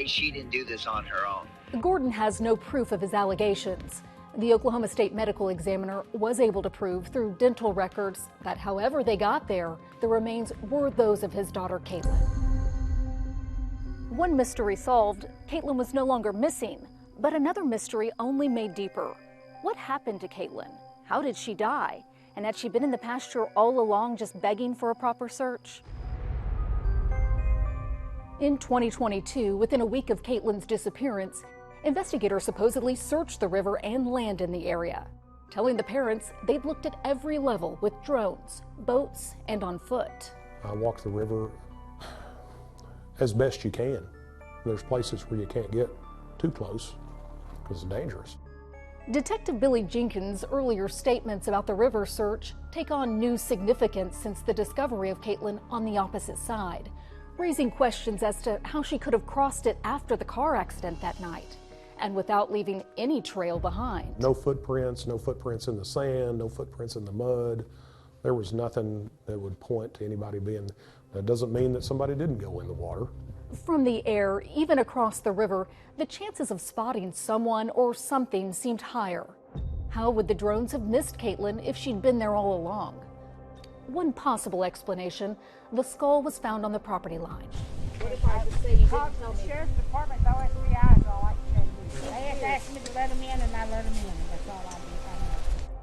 she didn't do this on her own. Gordon has no proof of his allegations. The Oklahoma State Medical Examiner was able to prove through dental records that however they got there, the remains were those of his daughter, Caitlyn. One mystery solved, Caitlyn was no longer missing, but another mystery only made deeper. What happened to Caitlyn? How did she die? And had she been in the pasture all along just begging for a proper search? In 2022, within a week of Caitlyn's disappearance, investigators supposedly searched the river and land in the area, telling the parents they'd looked at every level with drones, boats, and on foot. I walked the river as best you can. There's places where you can't get too close because it's dangerous. Detective Billy Jenkins' earlier statements about the river search take on new significance since the discovery of Caitlyn on the opposite side, raising questions as to how she could have crossed it after the car accident that night and without leaving any trail behind. No footprints in the sand, no footprints in the mud. There was nothing that would point to anybody being. That doesn't mean that somebody didn't go in the water. From the air, even across the river, the chances of spotting someone or something seemed higher. How would the drones have missed Caitlyn if she'd been there all along? One possible explanation, the skull was found on the property line. What if I say you didn't tell me? Sheriff's Department, the OSBI is all I can tell you. They have to ask me to let them in, and I let them in. That's all I do.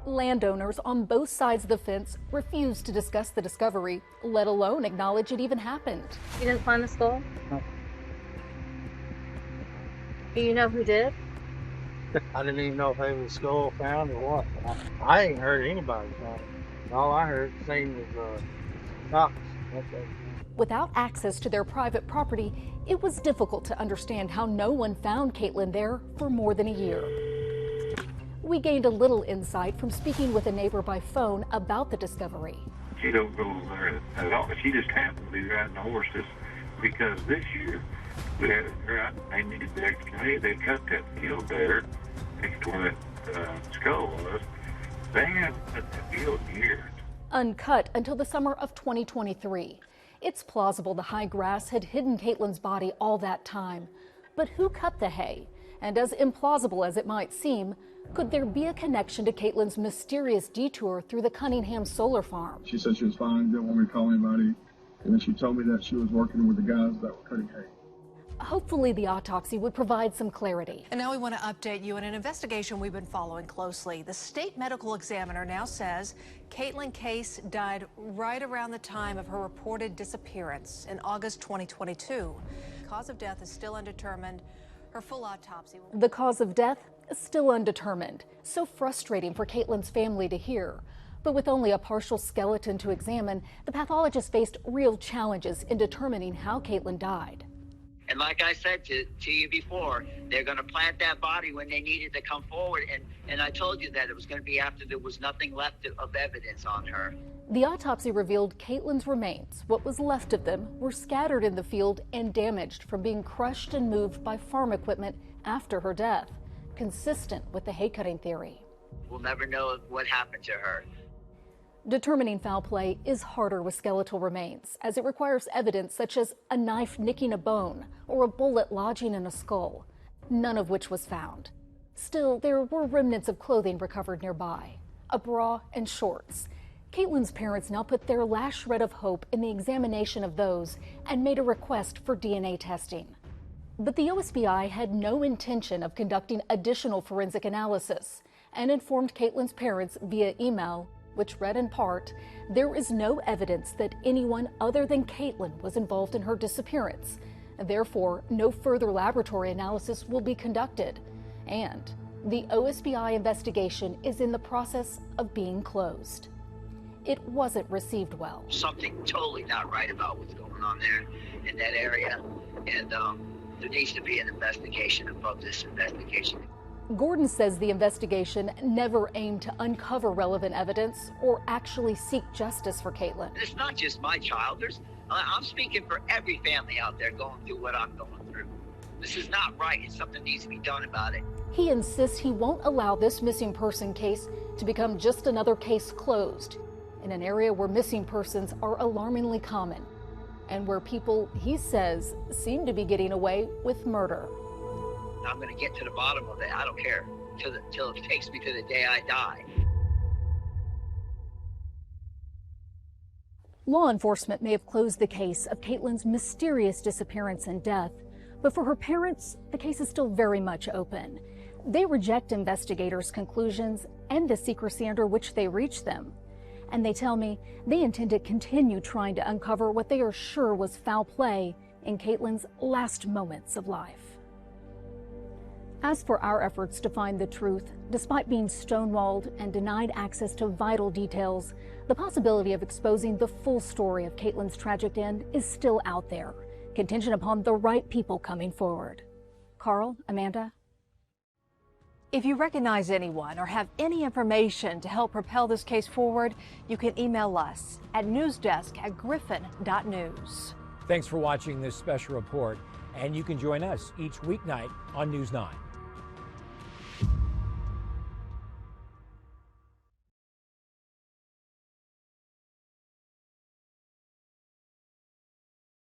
Landowners on both sides of the fence refused to discuss the discovery, let alone acknowledge it even happened. You didn't find the skull? No. Do you know who did? I didn't even know if it was skull found or what. I ain't heard anybody found it. All I heard seen was knocks. Without access to their private property, it was difficult to understand how no one found Caitlyn there for more than a year. We gained a little insight from speaking with a neighbor by phone about the discovery. She don't go there at all. She just happened to be riding the horse just because this year we had it right. They needed the extra hay. They cut that field there next to where that skull was. They hadn't cut that field in years. Uncut until the summer of 2023. It's plausible the high grass had hidden Caitlyn's body all that time. But who cut the hay? And as implausible as it might seem, could there be a connection to Caitlyn's mysterious detour through the Cunningham solar farm? She said she was fine, didn't want me to call anybody, and then she told me that she was working with the guys that were cutting hay. Hopefully the autopsy would provide some clarity. And now we want to update you on an investigation we've been following closely. The state medical examiner now says Caitlyn Case died right around the time of her reported disappearance in August 2022. Cause of death is still undetermined. Her full autopsy will... The cause of death is still undetermined. So frustrating for Caitlyn's family to hear. But with only a partial skeleton to examine, the pathologist faced real challenges in determining how Caitlyn died. And like I said to you before, they're going to plant that body when they needed to come forward. And I told you that it was going to be after there was nothing left of evidence on her. The autopsy revealed Caitlyn's remains, what was left of them, were scattered in the field and damaged from being crushed and moved by farm equipment after her death, consistent with the hay cutting theory. We'll never know what happened to her. Determining foul play is harder with skeletal remains, as it requires evidence such as a knife nicking a bone or a bullet lodging in a skull, none of which was found. Still, there were remnants of clothing recovered nearby, a bra and shorts. Caitlyn's parents now put their last shred of hope in the examination of those and made a request for DNA testing. But the OSBI had no intention of conducting additional forensic analysis and informed Caitlyn's parents via email, which read in part, "There is no evidence that anyone other than Caitlyn was involved in her disappearance. Therefore, no further laboratory analysis will be conducted. And the OSBI investigation is in the process of being closed." It wasn't received well. Something totally not right about what's going on there in that area. And there needs to be an investigation above this investigation. Gordon says the investigation never aimed to uncover relevant evidence or actually seek justice for Caitlyn. It's not just my child. I'm speaking for every family out there going through what I'm going through. This is not right, and something needs to be done about it. He insists he won't allow this missing person case to become just another case closed. in an area where missing persons are alarmingly common and where people, he says, seem to be getting away with murder. I'm going to get to the bottom of it. I don't care till it takes me to the day I die. Law enforcement may have closed the case of Caitlyn's mysterious disappearance and death, but for her parents, the case is still very much open. They reject investigators' conclusions and the secrecy under which they reach them. And they tell me they intend to continue trying to uncover what they are sure was foul play in Caitlyn's last moments of life. As for our efforts to find the truth, despite being stonewalled and denied access to vital details, the possibility of exposing the full story of Caitlyn's tragic end is still out there, contingent upon the right people coming forward. Karl, Amanda? If you recognize anyone or have any information to help propel this case forward, you can email us at newsdesk@griffin.news. Thanks for watching this special report, and you can join us each weeknight on News 9.